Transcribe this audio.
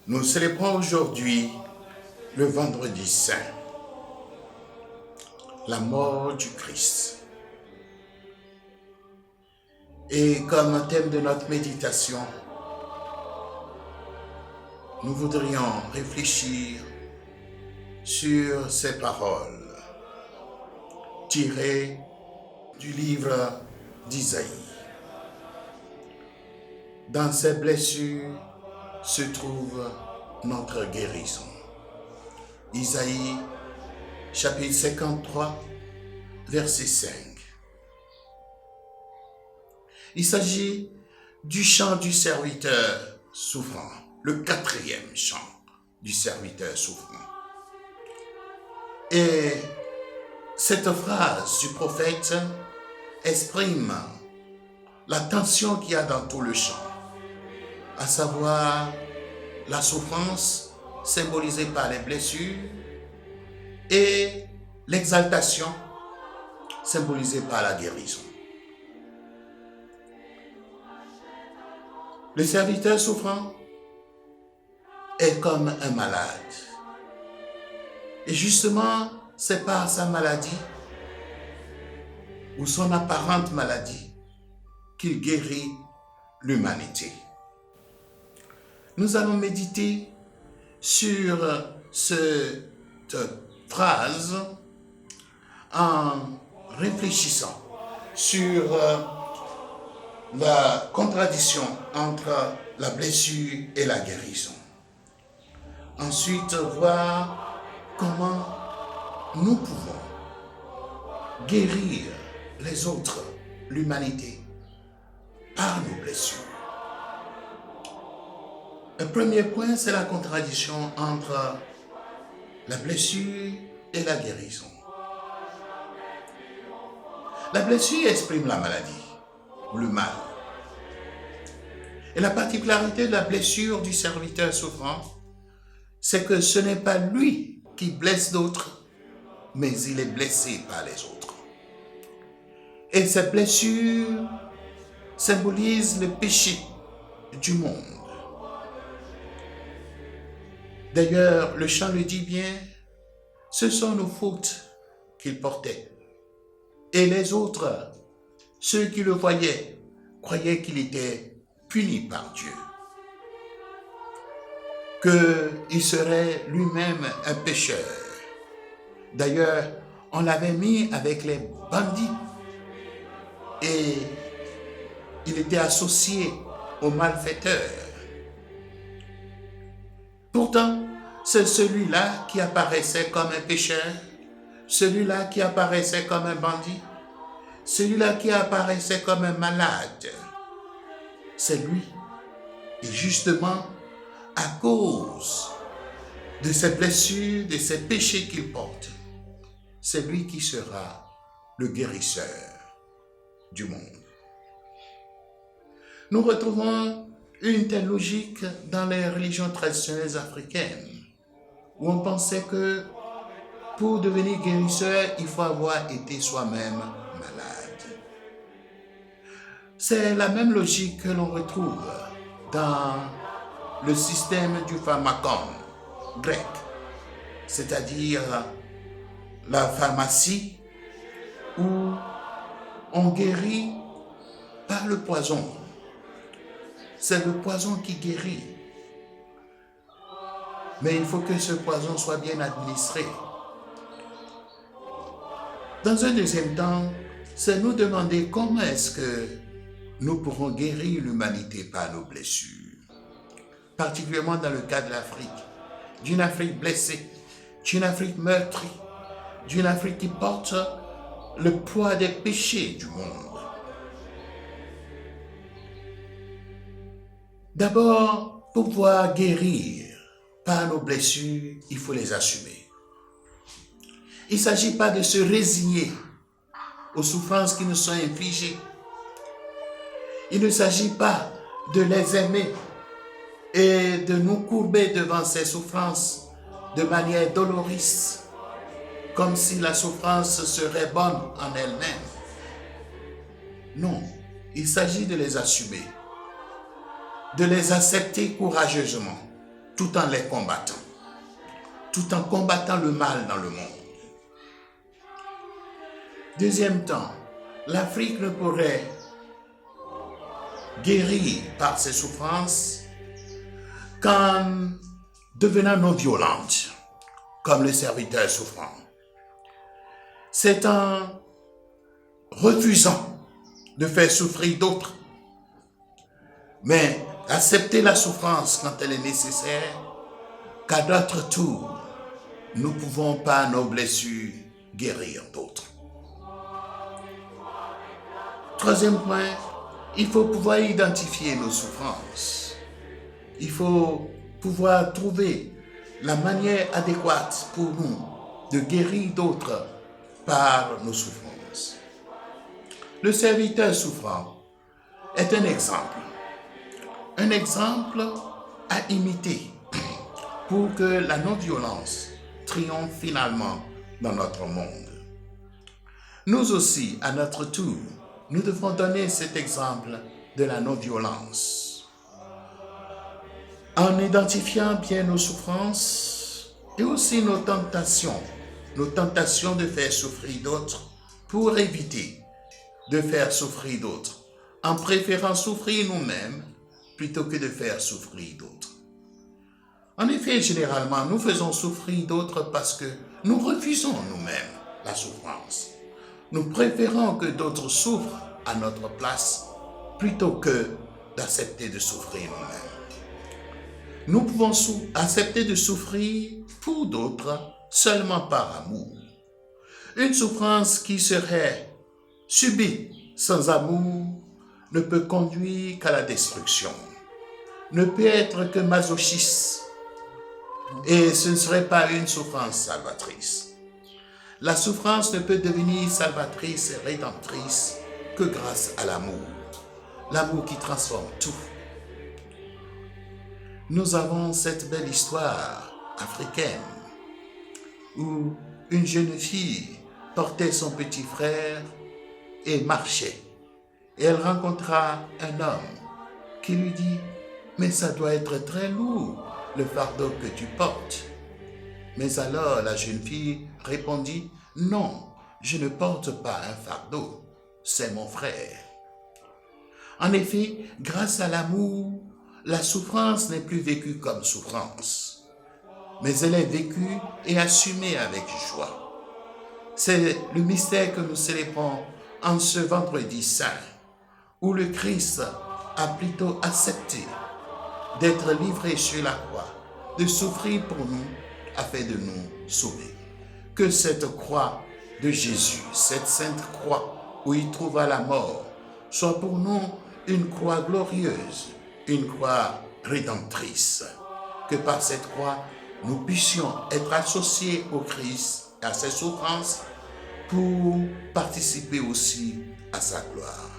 Nous célébrons aujourd'hui le vendredi saint, la mort du Christ. Et comme thème de notre méditation, nous voudrions réfléchir sur ces paroles tirées du livre d'Isaïe. Dans ces blessures se trouve notre guérison. Isaïe, chapitre 53, verset 5. Il s'agit du chant du serviteur souffrant, le 4e chant du serviteur souffrant. Et cette phrase du prophète exprime la tension qu'il y a dans tout le chant, à savoir la souffrance symbolisée par les blessures et l'exaltation symbolisée par la guérison. Le serviteur souffrant est comme un malade. Et justement, c'est par sa maladie ou son apparente maladie qu'il guérit l'humanité. Nous allons méditer sur cette phrase en réfléchissant sur la contradiction entre la blessure et la guérison. Ensuite, voir comment nous pouvons guérir les autres, l'humanité, par nos blessures. Le premier point, c'est la contradiction entre la blessure et la guérison. La blessure exprime la maladie ou le mal. Et la particularité de la blessure du serviteur souffrant, c'est que ce n'est pas lui qui blesse d'autres, mais il est blessé par les autres. Et cette blessure symbolise le péché du monde. D'ailleurs, le chant le dit bien, ce sont nos fautes qu'il portait. Et les autres, ceux qui le voyaient, croyaient qu'il était puni par Dieu. Qu'il serait lui-même un pécheur. D'ailleurs, on l'avait mis avec les bandits et il était associé aux malfaiteurs. Pourtant, c'est celui-là qui apparaissait comme un pécheur, celui-là qui apparaissait comme un bandit, celui-là qui apparaissait comme un malade. C'est lui. Et justement, à cause de ses blessures, de ses péchés qu'il porte, c'est lui qui sera le guérisseur du monde. Nous retrouvons une telle logique dans les religions traditionnelles africaines, où on pensait que pour devenir guérisseur, il faut avoir été soi-même malade. C'est la même logique que l'on retrouve dans le système du pharmacon grec, c'est-à-dire la pharmacie où on guérit par le poison. C'est le poison qui guérit. Mais il faut que ce poison soit bien administré. Dans un deuxième temps, c'est nous demander comment est-ce que nous pourrons guérir l'humanité par nos blessures. Particulièrement dans le cas de l'Afrique. D'une Afrique blessée, d'une Afrique meurtrie, d'une Afrique qui porte le poids des péchés du monde. D'abord, pour pouvoir guérir par nos blessures, il faut les assumer. Il ne s'agit pas de se résigner aux souffrances qui nous sont infligées. Il ne s'agit pas de les aimer et de nous courber devant ces souffrances de manière doloriste, comme si la souffrance serait bonne en elle-même. Non, il s'agit de les assumer, de les accepter courageusement tout en les combattant, tout en combattant le mal dans le monde. Deuxième temps, l'Afrique ne pourrait guérir par ses souffrances qu'en devenant non violente, comme le serviteur souffrant. C'est en refusant de faire souffrir d'autres, mais accepter la souffrance quand elle est nécessaire, qu'à notre tour, nous pouvons par nos blessures guérir d'autres. Troisième point, il faut pouvoir identifier nos souffrances. Il faut pouvoir trouver la manière adéquate pour nous de guérir d'autres par nos souffrances. Le serviteur souffrant est un exemple à imiter pour que la non-violence triomphe finalement dans notre monde. Nous aussi, à notre tour, nous devons donner cet exemple de la non-violence en identifiant bien nos souffrances et aussi nos tentations de faire souffrir d'autres pour éviter de faire souffrir d'autres, en préférant souffrir nous-mêmes plutôt que de faire souffrir d'autres. En effet, généralement, nous faisons souffrir d'autres parce que nous refusons nous-mêmes la souffrance. Nous préférons que d'autres souffrent à notre place plutôt que d'accepter de souffrir nous-mêmes. Nous pouvons accepter de souffrir pour d'autres seulement par amour. Une souffrance qui serait subie sans amour ne peut conduire qu'à la destruction, ne peut être que masochiste, et ce ne serait pas une souffrance salvatrice. La souffrance ne peut devenir salvatrice et rédemptrice que grâce à l'amour qui transforme tout. Nous avons cette belle histoire africaine où une jeune fille portait son petit frère et marchait. Et elle rencontra un homme qui lui dit « Mais ça doit être très lourd, le fardeau que tu portes. » Mais alors la jeune fille répondit « Non, je ne porte pas un fardeau, c'est mon frère. » En effet, grâce à l'amour, la souffrance n'est plus vécue comme souffrance, mais elle est vécue et assumée avec joie. C'est le mystère que nous célébrons en ce vendredi saint, où le Christ a plutôt accepté d'être livré sur la croix, de souffrir pour nous afin de nous sauver. Que cette croix de Jésus, cette sainte croix où il trouva la mort, soit pour nous une croix glorieuse, une croix rédemptrice. Que par cette croix, nous puissions être associés au Christ et à ses souffrances pour participer aussi à sa gloire.